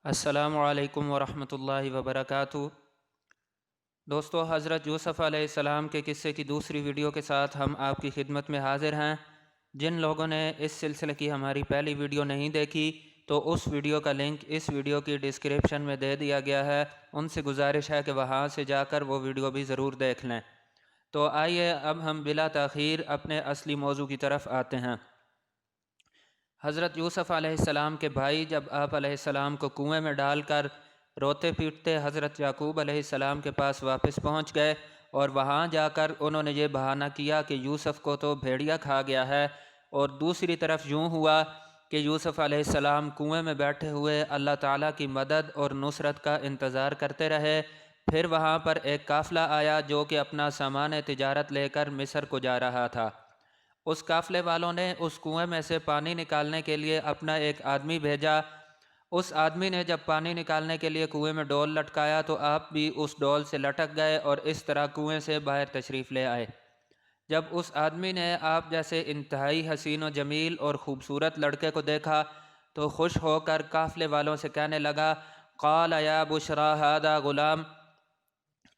السلام علیکم ورحمۃ اللہ وبرکاتہ۔ دوستو، حضرت یوسف علیہ السلام کے قصے کی دوسری ویڈیو کے ساتھ ہم آپ کی خدمت میں حاضر ہیں۔ جن لوگوں نے اس سلسلے کی ہماری پہلی ویڈیو نہیں دیکھی تو اس ویڈیو کا لنک اس ویڈیو کی ڈسکرپشن میں دے دیا گیا ہے، ان سے گزارش ہے کہ وہاں سے جا کر وہ ویڈیو بھی ضرور دیکھ لیں۔ تو آئیے اب ہم بلا تاخیر اپنے اصلی موضوع کی طرف آتے ہیں۔ حضرت یوسف علیہ السلام کے بھائی جب آپ علیہ السلام کو کنویں میں ڈال کر روتے پیٹتے حضرت یعقوب علیہ السلام کے پاس واپس پہنچ گئے، اور وہاں جا کر انہوں نے یہ بہانہ کیا کہ یوسف کو تو بھیڑیا کھا گیا ہے، اور دوسری طرف یوں ہوا کہ یوسف علیہ السلام کنویں میں بیٹھے ہوئے اللہ تعالیٰ کی مدد اور نصرت کا انتظار کرتے رہے۔ پھر وہاں پر ایک قافلہ آیا جو کہ اپنا سامان تجارت لے کر مصر کو جا رہا تھا۔ اس قافلے والوں نے اس کنویں میں سے پانی نکالنے کے لیے اپنا ایک آدمی بھیجا۔ اس آدمی نے جب پانی نکالنے کے لیے کنویں میں ڈول لٹکایا تو آپ بھی اس ڈول سے لٹک گئے اور اس طرح کنویں سے باہر تشریف لے آئے۔ جب اس آدمی نے آپ جیسے انتہائی حسین و جمیل اور خوبصورت لڑکے کو دیکھا تو خوش ہو کر قافلے والوں سے کہنے لگا، قال یا بشرا ھذا غلام۔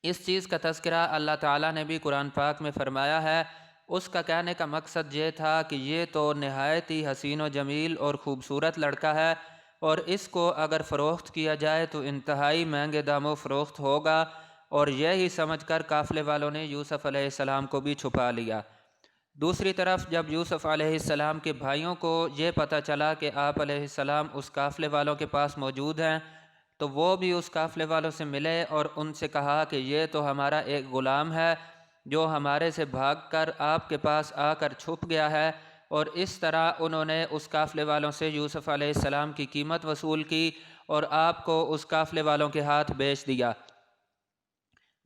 اس چیز کا تذکرہ اللہ تعالیٰ نے بھی قرآن پاک میں فرمایا ہے۔ اس کا کہنے کا مقصد یہ تھا کہ یہ تو نہایت ہی حسین و جمیل اور خوبصورت لڑکا ہے، اور اس کو اگر فروخت کیا جائے تو انتہائی مہنگے داموں فروخت ہوگا، اور یہی سمجھ کر قافلے والوں نے یوسف علیہ السلام کو بھی چھپا لیا۔ دوسری طرف جب یوسف علیہ السلام کے بھائیوں کو یہ پتہ چلا کہ آپ علیہ السلام اس قافلے والوں کے پاس موجود ہیں تو وہ بھی اس قافلے والوں سے ملے اور ان سے کہا کہ یہ تو ہمارا ایک غلام ہے جو ہمارے سے بھاگ کر آپ کے پاس آ کر چھپ گیا ہے، اور اس طرح انہوں نے اس قافلے والوں سے یوسف علیہ السلام کی قیمت وصول کی اور آپ کو اس قافلے والوں کے ہاتھ بیچ دیا۔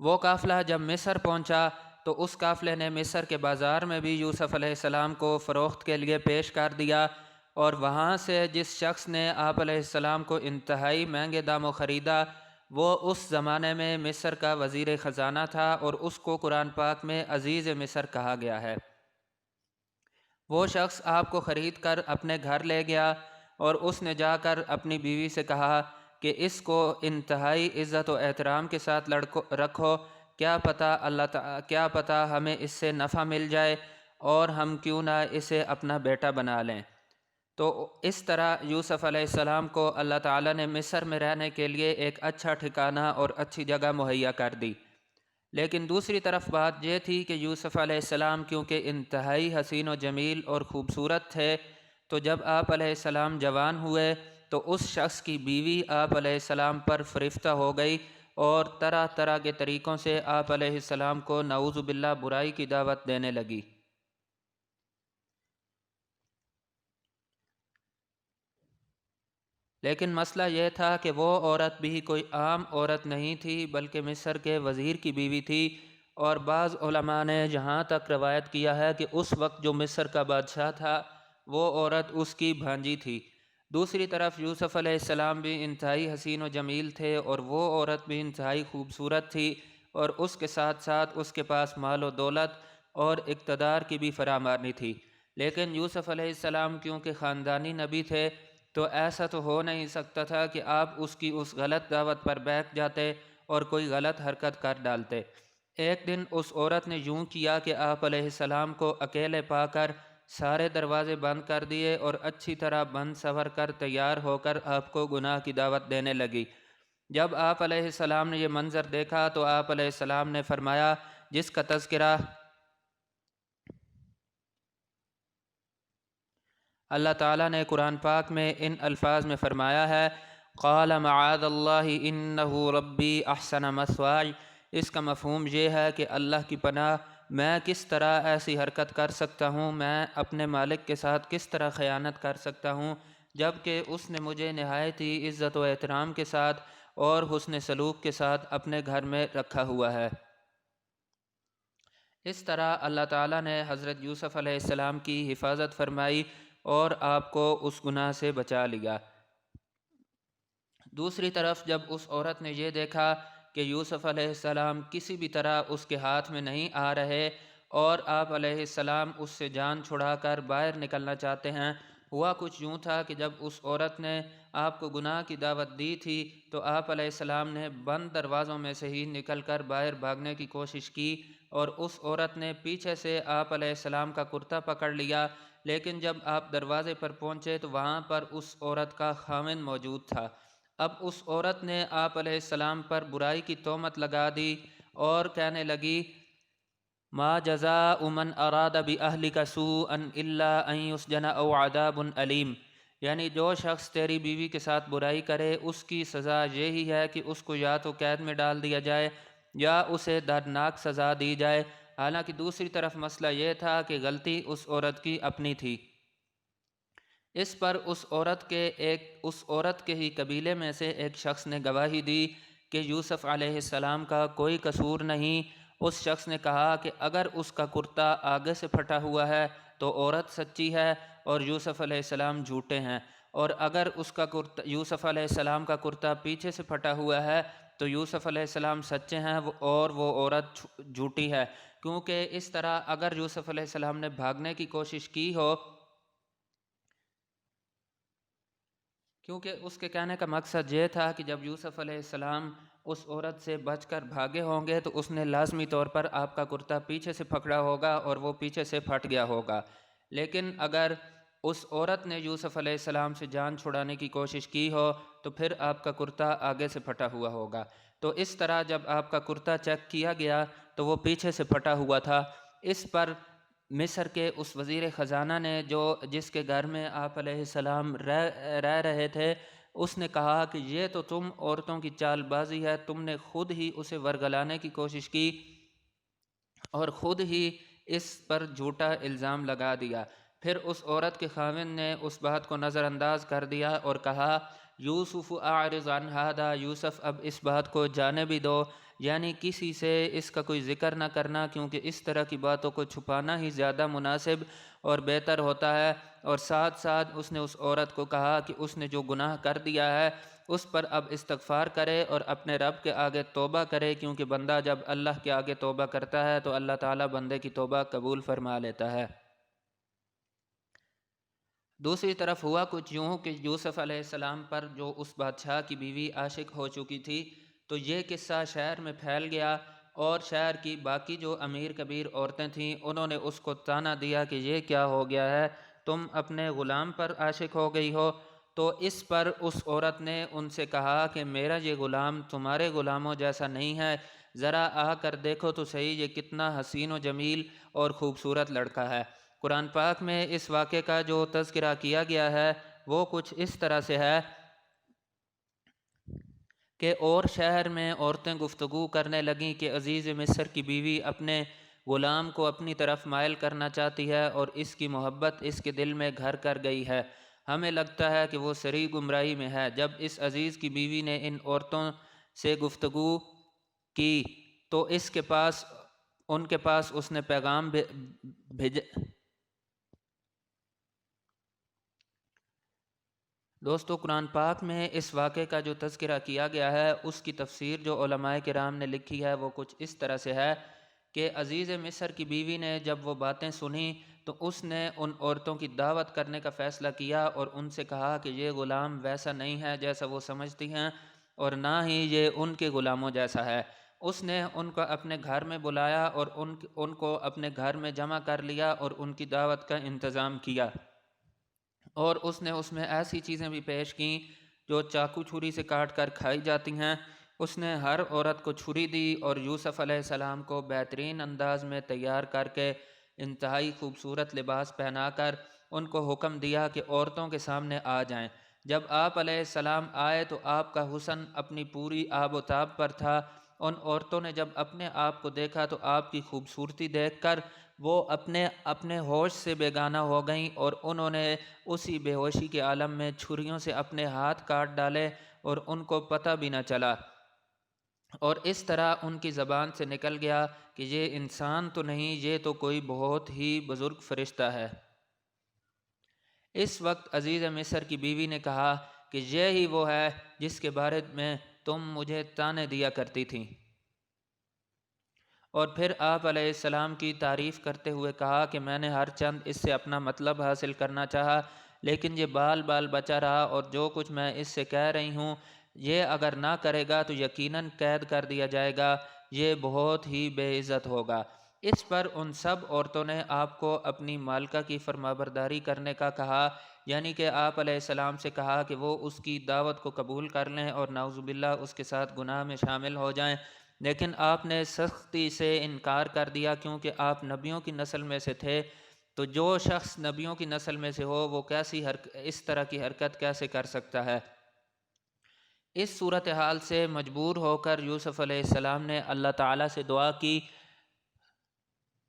وہ قافلہ جب مصر پہنچا تو اس قافلے نے مصر کے بازار میں بھی یوسف علیہ السلام کو فروخت کے لیے پیش کر دیا، اور وہاں سے جس شخص نے آپ علیہ السلام کو انتہائی مہنگے داموں خریدا وہ اس زمانے میں مصر کا وزیر خزانہ تھا، اور اس کو قرآن پاک میں عزیز مصر کہا گیا ہے۔ وہ شخص آپ کو خرید کر اپنے گھر لے گیا، اور اس نے جا کر اپنی بیوی سے کہا کہ اس کو انتہائی عزت و احترام کے ساتھ رکھو، کیا پتہ ہمیں اس سے نفع مل جائے اور ہم کیوں نہ اسے اپنا بیٹا بنا لیں۔ تو اس طرح یوسف علیہ السلام کو اللہ تعالیٰ نے مصر میں رہنے کے لیے ایک اچھا ٹھکانہ اور اچھی جگہ مہیا کر دی۔ لیکن دوسری طرف بات یہ تھی کہ یوسف علیہ السلام کیونکہ انتہائی حسین و جمیل اور خوبصورت تھے، تو جب آپ علیہ السلام جوان ہوئے تو اس شخص کی بیوی آپ علیہ السلام پر فرفتہ ہو گئی اور طرح طرح کے طریقوں سے آپ علیہ السلام کو نعوذ باللہ برائی کی دعوت دینے لگی۔ لیکن مسئلہ یہ تھا کہ وہ عورت بھی کوئی عام عورت نہیں تھی بلکہ مصر کے وزیر کی بیوی تھی، اور بعض علماء نے جہاں تک روایت کیا ہے کہ اس وقت جو مصر کا بادشاہ تھا وہ عورت اس کی بھانجی تھی۔ دوسری طرف یوسف علیہ السلام بھی انتہائی حسین و جمیل تھے اور وہ عورت بھی انتہائی خوبصورت تھی، اور اس کے ساتھ ساتھ اس کے پاس مال و دولت اور اقتدار کی بھی فراوانی تھی۔ لیکن یوسف علیہ السلام کیونکہ خاندانی نبی تھے تو ایسا تو ہو نہیں سکتا تھا کہ آپ اس کی اس غلط دعوت پر بیٹھ جاتے اور کوئی غلط حرکت کر ڈالتے۔ ایک دن اس عورت نے یوں کیا کہ آپ علیہ السلام کو اکیلے پا کر سارے دروازے بند کر دیے اور اچھی طرح بند سنور کر تیار ہو کر آپ کو گناہ کی دعوت دینے لگی۔ جب آپ علیہ السلام نے یہ منظر دیکھا تو آپ علیہ السلام نے فرمایا، جس کا تذکرہ اللہ تعالیٰ نے قرآن پاک میں ان الفاظ میں فرمایا ہے، قال معاذ اللہ انہ ربی احسن مثوائی۔ اس کا مفہوم یہ ہے کہ اللہ کی پناہ، میں کس طرح ایسی حرکت کر سکتا ہوں، میں اپنے مالک کے ساتھ کس طرح خیانت کر سکتا ہوں جبکہ اس نے مجھے نہایت ہی عزت و احترام کے ساتھ اور حسن سلوک کے ساتھ اپنے گھر میں رکھا ہوا ہے۔ اس طرح اللہ تعالیٰ نے حضرت یوسف علیہ السلام کی حفاظت فرمائی اور آپ کو اس گناہ سے بچا لیا۔ دوسری طرف جب اس عورت نے یہ دیکھا کہ یوسف علیہ السلام کسی بھی طرح اس کے ہاتھ میں نہیں آ رہے اور آپ علیہ السلام اس سے جان چھڑا کر باہر نکلنا چاہتے ہیں، ہوا کچھ یوں تھا کہ جب اس عورت نے آپ کو گناہ کی دعوت دی تھی تو آپ علیہ السلام نے بند دروازوں میں سے ہی نکل کر باہر بھاگنے کی کوشش کی اور اس عورت نے پیچھے سے آپ علیہ السلام کا کرتا پکڑ لیا، لیکن جب آپ دروازے پر پہنچے تو وہاں پر اس عورت کا خاوند موجود تھا۔ اب اس عورت نے آپ علیہ السلام پر برائی کی تہمت لگا دی اور کہنے لگی ما جزاء من اراد باہلک سوءا الا ان یسجن او عذاب علیم، یعنی جو شخص تیری بیوی کے ساتھ برائی کرے اس کی سزا یہی ہے کہ اس کو یا تو قید میں ڈال دیا جائے یا اسے دردناک سزا دی جائے۔ حالانکہ دوسری طرف مسئلہ یہ تھا کہ غلطی اس عورت کی اپنی تھی۔ اس پر اس عورت کے ہی قبیلے میں سے ایک شخص نے گواہی دی کہ یوسف علیہ السلام کا کوئی قصور نہیں۔ اس شخص نے کہا کہ اگر اس کا کرتا آگے سے پھٹا ہوا ہے تو عورت سچی ہے اور یوسف علیہ السلام جھوٹے ہیں، اور اگر یوسف علیہ السلام کا کرتا پیچھے سے پھٹا ہوا ہے تو یوسف علیہ السلام سچے ہیں اور وہ عورت جھوٹی ہے، کیونکہ اس طرح اگر یوسف علیہ السلام نے بھاگنے کی کوشش کی ہو، کیونکہ اس کے کہنے کا مقصد یہ تھا کہ جب یوسف علیہ السلام اس عورت سے بچ کر بھاگے ہوں گے تو اس نے لازمی طور پر آپ کا کرتا پیچھے سے پکڑا ہوگا اور وہ پیچھے سے پھٹ گیا ہوگا، لیکن اگر اس عورت نے یوسف علیہ السلام سے جان چھڑانے کی کوشش کی ہو تو پھر آپ کا کرتا آگے سے پھٹا ہوا ہوگا۔ تو اس طرح جب آپ کا کرتا چیک کیا گیا تو وہ پیچھے سے پھٹا ہوا تھا۔ اس پر مصر کے اس وزیر خزانہ نے جس کے گھر میں آپ علیہ السلام رہ رہے تھے، اس نے کہا کہ یہ تو تم عورتوں کی چال بازی ہے، تم نے خود ہی اسے ورگلانے کی کوشش کی اور خود ہی اس پر جھوٹا الزام لگا دیا۔ پھر اس عورت کے خاوند نے اس بات کو نظر انداز کر دیا اور کہا یوسف اعرض عن ھذا، یوسف اب اس بات کو جانے بھی دو، یعنی کسی سے اس کا کوئی ذکر نہ کرنا، کیونکہ اس طرح کی باتوں کو چھپانا ہی زیادہ مناسب اور بہتر ہوتا ہے۔ اور ساتھ ساتھ اس نے اس عورت کو کہا کہ اس نے جو گناہ کر دیا ہے اس پر اب استغفار کرے اور اپنے رب کے آگے توبہ کرے، کیونکہ بندہ جب اللہ کے آگے توبہ کرتا ہے تو اللہ تعالیٰ بندے کی توبہ قبول فرما لیتا ہے۔ دوسری طرف ہوا کچھ یوں کہ یوسف علیہ السلام پر جو اس بادشاہ کی بیوی عاشق ہو چکی تھی، تو یہ قصہ شہر میں پھیل گیا اور شہر کی باقی جو امیر کبیر عورتیں تھیں انہوں نے اس کو طعنہ دیا کہ یہ کیا ہو گیا ہے، تم اپنے غلام پر عاشق ہو گئی ہو۔ تو اس پر اس عورت نے ان سے کہا کہ میرا یہ غلام تمہارے غلاموں جیسا نہیں ہے، ذرا آ کر دیکھو تو صحیح یہ کتنا حسین و جمیل اور خوبصورت لڑکا ہے۔ قرآن پاک میں اس واقعے کا جو تذکرہ کیا گیا ہے وہ کچھ اس طرح سے ہے کہ اور شہر میں عورتیں گفتگو کرنے لگیں کہ عزیز مصر کی بیوی اپنے غلام کو اپنی طرف مائل کرنا چاہتی ہے اور اس کی محبت اس کے دل میں گھر کر گئی ہے، ہمیں لگتا ہے کہ وہ صریح گمراہی میں ہے۔ جب اس عزیز کی بیوی نے ان عورتوں سے گفتگو کی تو ان کے پاس اس نے پیغام بھیجا۔ دوستو، قرآن پاک میں اس واقعے کا جو تذکرہ کیا گیا ہے اس کی تفسیر جو علماء کرام نے لکھی ہے وہ کچھ اس طرح سے ہے کہ عزیز مصر کی بیوی نے جب وہ باتیں سنی تو اس نے ان عورتوں کی دعوت کرنے کا فیصلہ کیا اور ان سے کہا کہ یہ غلام ویسا نہیں ہے جیسا وہ سمجھتی ہیں اور نہ ہی یہ ان کے غلاموں جیسا ہے۔ اس نے ان کو اپنے گھر میں بلایا اور ان کو اپنے گھر میں جمع کر لیا اور ان کی دعوت کا انتظام کیا، اور اس میں ایسی چیزیں بھی پیش کیں جو چاقو چھری سے کاٹ کر کھائی جاتی ہیں۔ اس نے ہر عورت کو چھری دی اور یوسف علیہ السلام کو بہترین انداز میں تیار کر کے انتہائی خوبصورت لباس پہنا کر ان کو حکم دیا کہ عورتوں کے سامنے آ جائیں۔ جب آپ علیہ السلام آئے تو آپ کا حسن اپنی پوری آب و تاب پر تھا۔ ان عورتوں نے جب اپنے آپ کو دیکھا تو آپ کی خوبصورتی دیکھ کر وہ اپنے ہوش سے بیگانہ ہو گئیں اور انہوں نے اسی بے ہوشی کے عالم میں چھریوں سے اپنے ہاتھ کاٹ ڈالے اور ان کو پتہ بھی نہ چلا، اور اس طرح ان کی زبان سے نکل گیا کہ یہ انسان تو نہیں، یہ تو کوئی بہت ہی بزرگ فرشتہ ہے۔ اس وقت عزیز مصر کی بیوی نے کہا کہ یہی وہ ہے جس کے بارے میں تم مجھے طعنے دیا کرتی تھیں، اور پھر آپ علیہ السلام کی تعریف کرتے ہوئے کہا کہ میں نے ہر چند اس سے اپنا مطلب حاصل کرنا چاہا، لیکن یہ بال بال بچا رہا، اور جو کچھ میں اس سے کہہ رہی ہوں یہ اگر نہ کرے گا تو یقیناً قید کر دیا جائے گا، یہ بہت ہی بے عزت ہوگا۔ اس پر ان سب عورتوں نے آپ کو اپنی مالکہ کی فرمانبرداری کرنے کا کہا، یعنی کہ آپ علیہ السلام سے کہا کہ وہ اس کی دعوت کو قبول کر لیں اور نعوذ باللہ اس کے ساتھ گناہ میں شامل ہو جائیں، لیکن آپ نے سختی سے انکار کر دیا، کیونکہ آپ نبیوں کی نسل میں سے تھے۔ تو جو شخص نبیوں کی نسل میں سے ہو وہ اس طرح کی حرکت کیسے کر سکتا ہے؟ اس صورتحال سے مجبور ہو کر یوسف علیہ السلام نے اللہ تعالیٰ سے دعا کی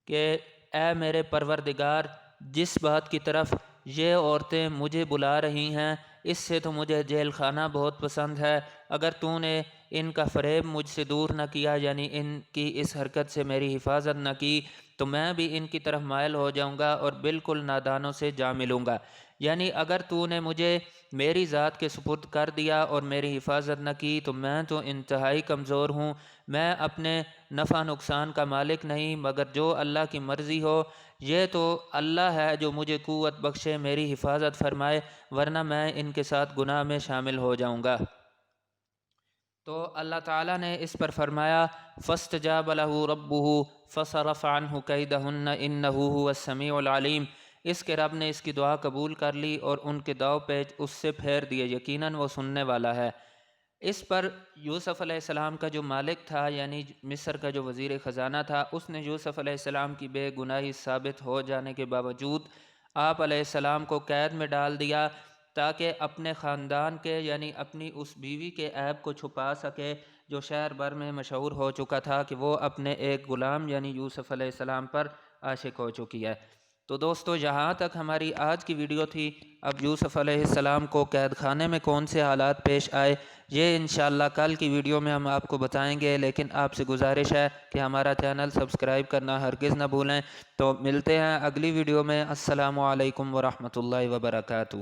کہ اے میرے پروردگار، جس بات کی طرف یہ عورتیں مجھے بلا رہی ہیں اس سے تو مجھے جیل خانہ بہت پسند ہے، اگر تو نے ان کا فریب مجھ سے دور نہ کیا، یعنی ان کی اس حرکت سے میری حفاظت نہ کی، تو میں بھی ان کی طرف مائل ہو جاؤں گا اور بالکل نادانوں سے جا ملوں گا۔ یعنی اگر تو نے مجھے میری ذات کے سپرد کر دیا اور میری حفاظت نہ کی تو میں تو انتہائی کمزور ہوں، میں اپنے نفع نقصان کا مالک نہیں، مگر جو اللہ کی مرضی ہو، یہ تو اللہ ہے جو مجھے قوت بخشے، میری حفاظت فرمائے، ورنہ میں ان کے ساتھ گناہ میں شامل ہو جاؤں گا۔ تو اللہ تعالیٰ نے اس پر فرمایا فَاسْتَجَابَ لَهُ رَبُّهُ فَصَرَفَ عَنْهُ كَيْدَهُنَّ إِنَّهُ هُوَ السَّمِيعُ الْعَلِيمُ۔ اس کے رب نے اس کی دعا قبول کر لی اور ان کے داؤ پیچ اس سے پھیر دیے، یقیناً وہ سننے والا ہے۔ اس پر یوسف علیہ السلام کا جو مالک تھا، یعنی مصر کا جو وزیر خزانہ تھا، اس نے یوسف علیہ السلام کی بے گناہی ثابت ہو جانے کے باوجود آپ علیہ السلام کو قید میں ڈال دیا، تاکہ اپنے خاندان کے یعنی اپنی اس بیوی کے عیب کو چھپا سکے جو شہر بھر میں مشہور ہو چکا تھا کہ وہ اپنے ایک غلام یعنی یوسف علیہ السلام پر عاشق ہو چکی ہے۔ تو دوستو، یہاں تک ہماری آج کی ویڈیو تھی۔ اب یوسف علیہ السلام کو قید خانے میں کون سے حالات پیش آئے یہ انشاءاللہ کل کی ویڈیو میں ہم آپ کو بتائیں گے، لیکن آپ سے گزارش ہے کہ ہمارا چینل سبسکرائب کرنا ہرگز نہ بھولیں۔ تو ملتے ہیں اگلی ویڈیو میں۔ السلام علیکم ورحمۃ اللہ وبرکاتہ۔